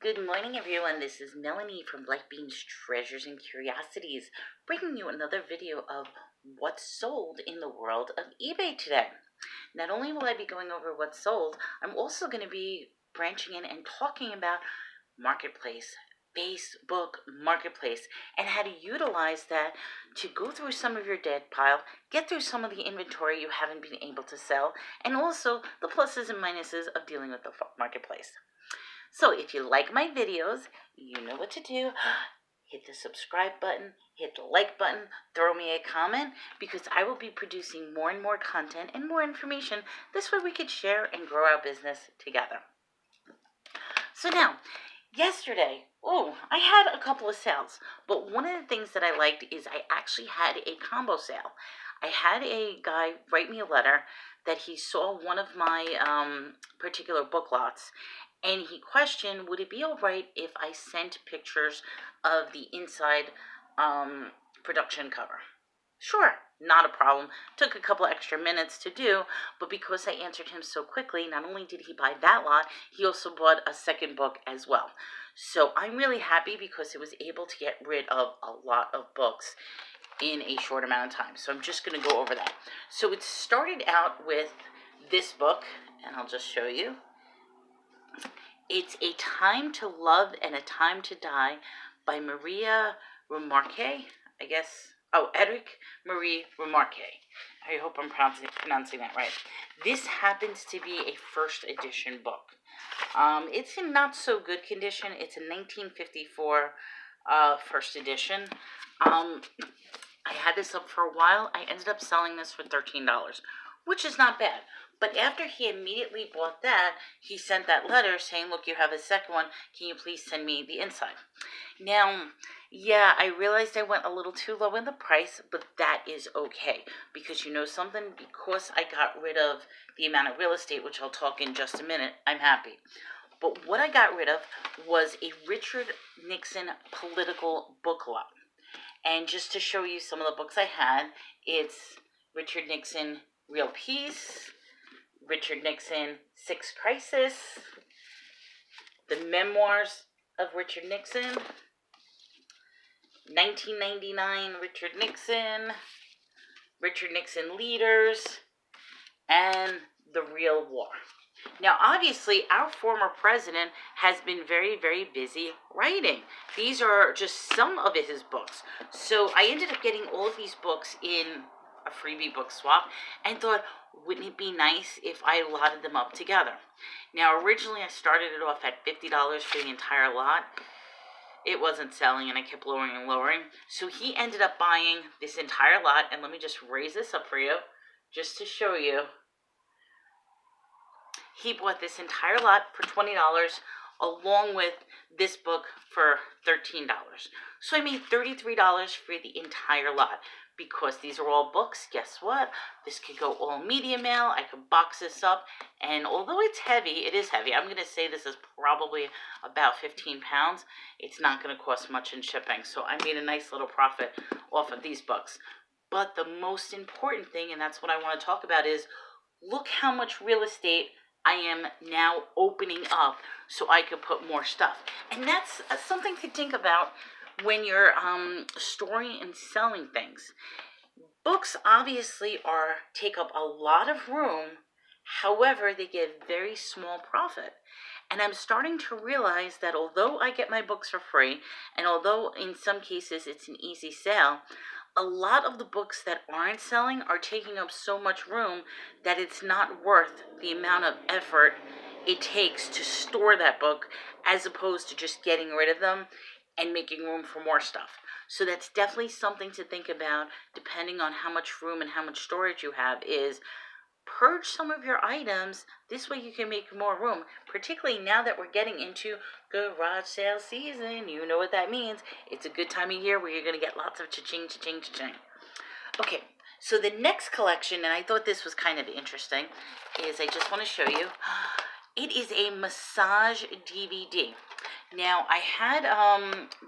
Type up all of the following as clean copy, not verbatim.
Good morning, everyone. This is Melanie from Black Beans Treasures and Curiosities, bringing you another video of what's sold in the world of eBay today. Not only will I be going over what's sold, I'm also going to be branching in and talking about Marketplace, Facebook Marketplace, and how to utilize that to go through some of your dead pile, get through some of the inventory you haven't been able to sell, and also the pluses and minuses of dealing with the Marketplace. So if you like my videos, you know what to do. Hit the subscribe button, hit the like button, throw me a comment, because I will be producing more and more content and more information. This way we could share and grow our business together. So now, yesterday, I had a couple of sales, but one of the things that I liked is I actually had a combo sale. I had a guy write me a letter that he saw one of my particular book lots, and he questioned, would it be all right if I sent pictures of the inside production cover? Sure, not a problem. Took a couple extra minutes to do, but because I answered him so quickly, not only did he buy that lot, he also bought a second book as well. So I'm really happy because it was able to get rid of a lot of books in a short amount of time. So I'm just going to go over that. So it started out with this book, and I'll just show you. It's A Time to Love and a Time to Die by Maria Remarque, I guess. Eric Marie Remarque. I hope I'm pronouncing that right. This happens to be a first edition book. It's in not so good condition. It's a 1954 first edition. I had this up for a while. I ended up selling this for $13, which is not bad. But after he immediately bought that, he sent that letter saying, look, you have a second one. Can you please send me the inside? Now, yeah, I realized I went a little too low in the price, but that is okay. Because you know something? Because I got rid of the amount of real estate, which I'll talk in just a minute, I'm happy. But what I got rid of was a Richard Nixon political book lot. And just to show you some of the books I had, it's Richard Nixon, Real Peace, Richard Nixon, Sixth Crisis, The Memoirs of Richard Nixon, 1999 Richard Nixon, Richard Nixon Leaders, and The Real War. Now, obviously, our former president has been very, very busy writing. These are just some of his books. So I ended up getting all of these books in a freebie book swap and thought, wouldn't it be nice if I lotted them up together? Now, originally I started it off at $50 for the entire lot. It wasn't selling and I kept lowering and lowering. So he ended up buying this entire lot, and let me just raise this up for you just to show you. He bought this entire lot for $20 along with this book for $13. So I made $33 for the entire lot. Because these are all books, guess what? This could go all media mail. I could box this up. And although it's heavy, it is heavy. I'm going to say this is probably about 15 pounds. It's not going to cost much in shipping. So I made a nice little profit off of these books. But the most important thing, and that's what I want to talk about, is look how much real estate I am now opening up so I could put more stuff. And that's something to think about when you're storing and selling things. Books obviously take up a lot of room. However, they give very small profit. And I'm starting to realize that although I get my books for free, and although in some cases it's an easy sale, a lot of the books that aren't selling are taking up so much room that it's not worth the amount of effort it takes to store that book, as opposed to just getting rid of them and making room for more stuff. So that's definitely something to think about, depending on how much room and how much storage you have, is purge some of your items. This way you can make more room, particularly now that we're getting into garage sale season. You know what that means. It's a good time of year where you're going to get lots of cha-ching, cha-ching, cha-ching. Okay, so the next collection, and I thought this was kind of interesting, is I just want to show you. It is a massage DVD. Now, I had,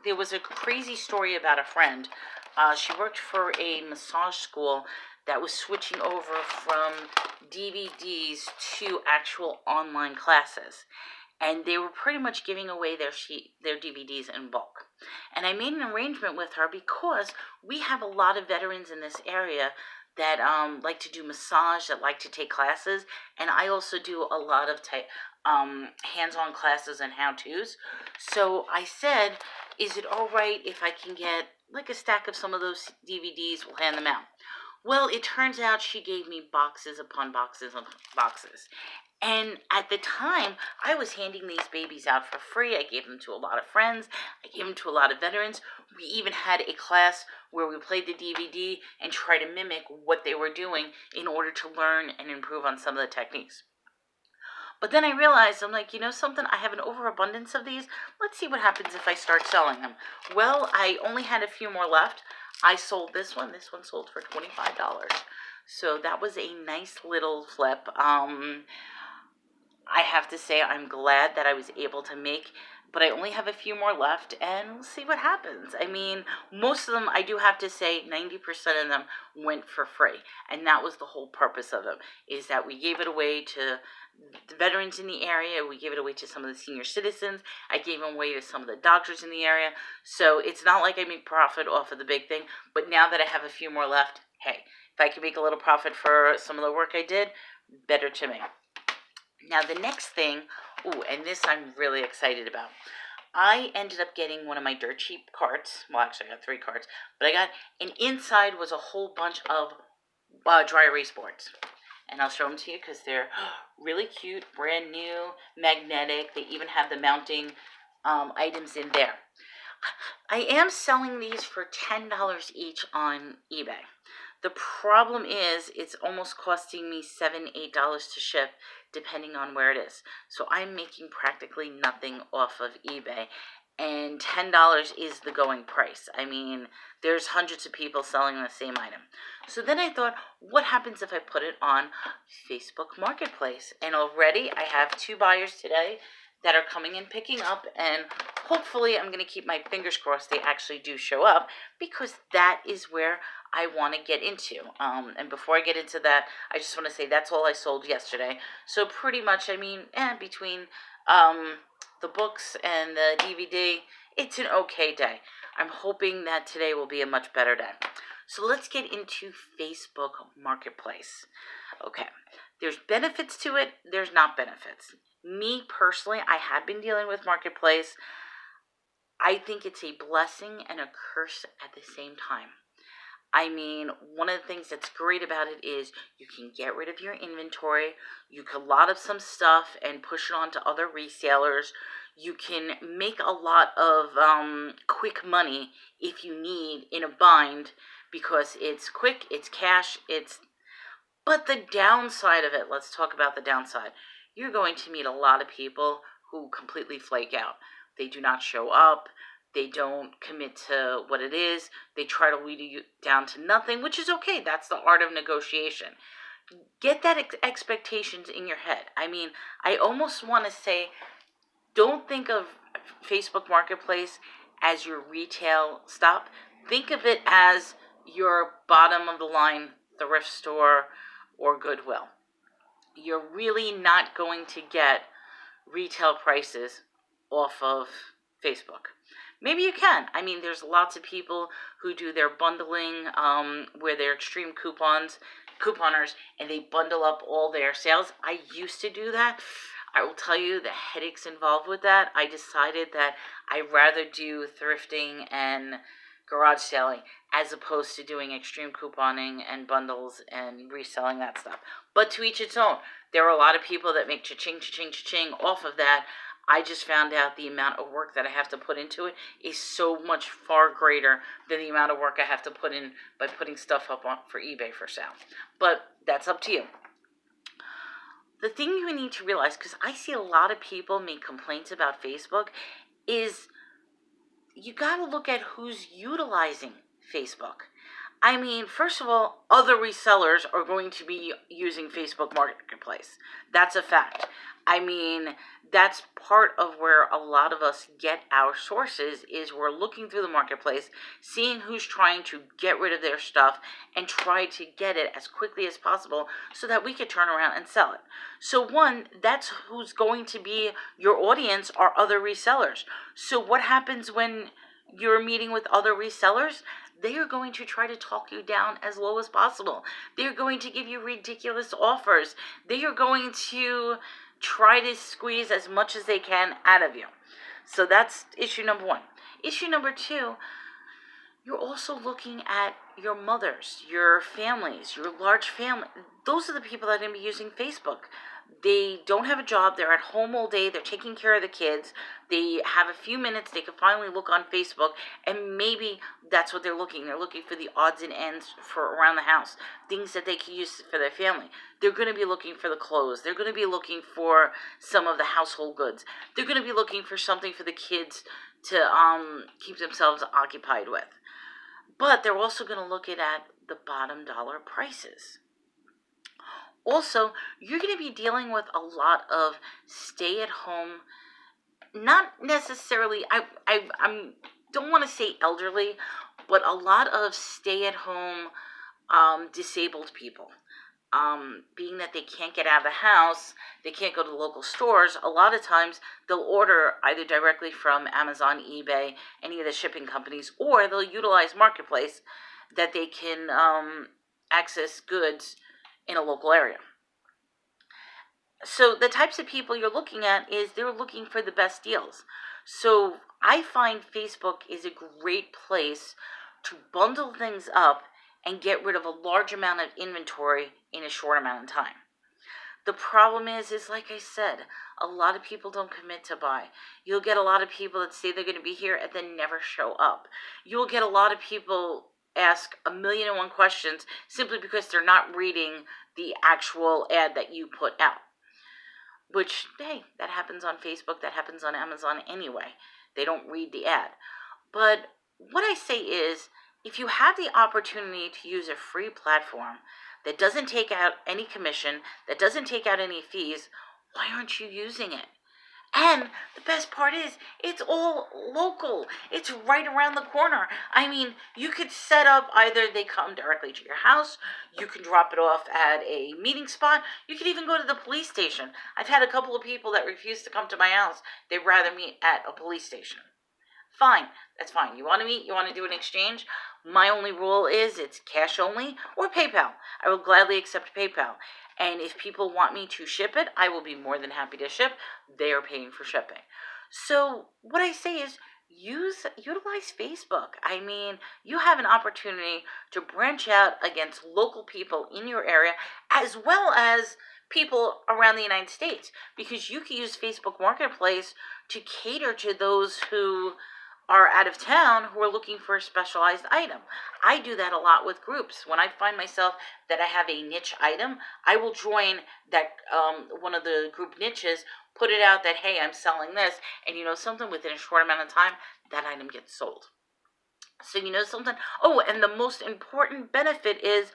there was a crazy story about a friend. She worked for a massage school that was switching over from DVDs to actual online classes. and they were pretty much giving away their DVDs in bulk. And I made an arrangement with her because we have a lot of veterans in this area that like to do massage, that like to take classes, and I also do a lot of hands-on classes and how-tos. So I said, is it all right if I can get like a stack of some of those DVDs? We'll hand them out. Well, it turns out she gave me boxes upon boxes upon boxes. And at the time, I was handing these babies out for free. I gave them to a lot of friends. I gave them to a lot of veterans. We even had a class where we played the DVD and tried to mimic what they were doing in order to learn and improve on some of the techniques. But then I realized, I'm like, you know something? I have an overabundance of these. Let's see what happens if I start selling them. Well, I only had a few more left. I sold this one. This one sold for $25. So that was a nice little flip. I have to say I'm glad that I was able to make, but I only have a few more left, and we'll see what happens. I mean, most of them, I do have to say 90% of them went for free, and that was the whole purpose of them, is that we gave it away to the veterans in the area, we gave it away to some of the senior citizens, I gave them away to some of the doctors in the area, so it's not like I make profit off of the big thing, but now that I have a few more left, hey, if I can make a little profit for some of the work I did, better to me. Now the next thing, and this I'm really excited about. I ended up getting one of my dirt cheap carts. Well, actually I got 3 carts, but I got, and inside was a whole bunch of dry erase boards. And I'll show them to you because they're really cute, brand new, magnetic. They even have the mounting items in there. I am selling these for $10 each on eBay. The problem is it's almost costing me $7, $8 to ship depending on where it is. So I'm making practically nothing off of eBay. And $10 is the going price. I mean, there's hundreds of people selling the same item. So then I thought, what happens if I put it on Facebook Marketplace? And already I have 2 buyers today that are coming and picking up, and hopefully I'm going to keep my fingers crossed they actually do show up, because that is where I want to get into. And before I get into that, I just want to say that's all I sold yesterday. So pretty much, I mean, between the books and the DVD, it's an okay day. I'm hoping that today will be a much better day. So let's get into Facebook Marketplace. Okay, there's benefits to it, there's not benefits. Me personally, I have been dealing with Marketplace. I think it's a blessing and a curse at the same time. I mean, one of the things that's great about it is you can get rid of your inventory. You can lot up some stuff and push it on to other resellers. You can make a lot of quick money if you need in a bind, because it's quick, it's cash, But the downside of it, let's talk about the downside. You're going to meet a lot of people who completely flake out. They do not show up. They don't commit to what it is. They try to weed you down to nothing, which is okay. That's the art of negotiation. Get that expectations in your head. I mean, I almost want to say, don't think of Facebook Marketplace as your retail stop. Think of it as your bottom of the line thrift store or Goodwill. You're really not going to get retail prices off of Facebook. Maybe you can. I mean, there's lots of people who do their bundling where they're extreme couponers, and they bundle up all their sales. I used to do that. I will tell you the headaches involved with that. I decided that I'd rather do thrifting and garage selling as opposed to doing extreme couponing and bundles and reselling that stuff. But to each its own. There are a lot of people that make cha-ching, cha-ching, cha-ching off of that. I just found out the amount of work that I have to put into it is so much far greater than the amount of work I have to put in by putting stuff up for eBay for sale. But that's up to you. The thing you need to realize, because I see a lot of people make complaints about Facebook, is you got to look at who's utilizing Facebook. I mean, first of all, other resellers are going to be using Facebook Marketplace. That's a fact. I mean, that's part of where a lot of us get our sources is we're looking through the marketplace, seeing who's trying to get rid of their stuff and try to get it as quickly as possible so that we could turn around and sell it. So one, that's who's going to be your audience are other resellers. So what happens when you're meeting with other resellers? They are going to try to talk you down as low as possible. They're going to give you ridiculous offers. They are going to try to squeeze as much as they can out of you. So that's issue number one. Issue number two, you're also looking at your mothers, your families, your large family. Those are the people that are going to be using Facebook. They don't have a job. They're at home all day. They're taking care of the kids. They have a few minutes. They can finally look on Facebook, and maybe that's what they're looking. They're looking for the odds and ends for around the house, things that they can use for their family. They're going to be looking for the clothes. They're going to be looking for some of the household goods. They're going to be looking for something for the kids to keep themselves occupied with. But they're also going to look at the bottom dollar prices. Also, you're going to be dealing with a lot of stay-at-home, not necessarily, I don't want to say elderly, but a lot of stay-at-home disabled people. Being that they can't get out of the house, they can't go to the local stores, a lot of times they'll order either directly from Amazon, eBay, any of the shipping companies, or they'll utilize Marketplace that they can access goods in a local area. So the types of people you're looking at is they're looking for the best deals. So I find Facebook is a great place to bundle things up and get rid of a large amount of inventory in a short amount of time. The problem is like I said, a lot of people don't commit to buy. You'll get a lot of people that say they're going to be here and then never show up. You'll get a lot of people ask 1,000,001 questions simply because they're not reading the actual ad that you put out. Which, hey, that happens on Facebook, that happens on Amazon anyway. They don't read the ad. But what I say is, if you have the opportunity to use a free platform that doesn't take out any commission, that doesn't take out any fees, why aren't you using it? And the best part is, it's all local. It's right around the corner. I mean, you could set up either they come directly to your house, you can drop it off at a meeting spot, you could even go to the police station. I've had a couple of people that refuse to come to my house. They'd rather meet at a police station. Fine, that's fine. You want to meet, you want to do an exchange? My only rule is it's cash only or PayPal. I will gladly accept PayPal. And if people want me to ship it, I will be more than happy to ship. They are paying for shipping. So what I say is utilize Facebook. I mean, you have an opportunity to branch out against local people in your area as well as people around the United States, because you can use Facebook Marketplace to cater to those who are out of town who are looking for a specialized item. I do that a lot with groups. When I find myself that I have a niche item, I will join that one of the group niches, put it out that, hey, I'm selling this, and you know something, within a short amount of time, that item gets sold. So you know something? Oh, and the most important benefit is,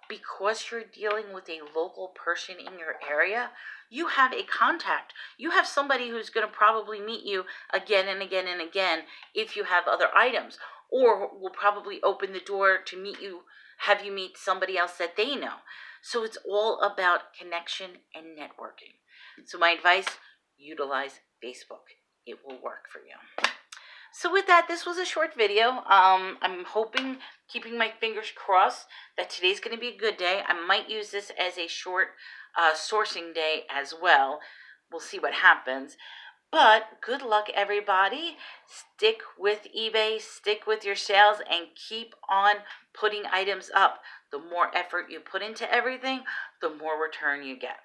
because you're dealing with a local person in your area, you have a contact. You have somebody who's going to probably meet you again and again and again if you have other items, or will probably open the door to meet you, have you meet somebody else that they know. So it's all about connection and networking. So my advice, utilize Facebook. It will work for you. So with that, this was a short video. I'm hoping, keeping my fingers crossed, that today's going to be a good day. I might use this as a short sourcing day as well. We'll see what happens. But good luck, everybody. Stick with eBay, stick with your sales, and keep on putting items up. The more effort you put into everything, the more return you get.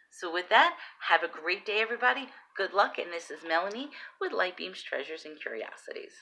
So with that, have a great day, everybody. Good luck, and this is Melanie with Lightbeams Treasures and Curiosities.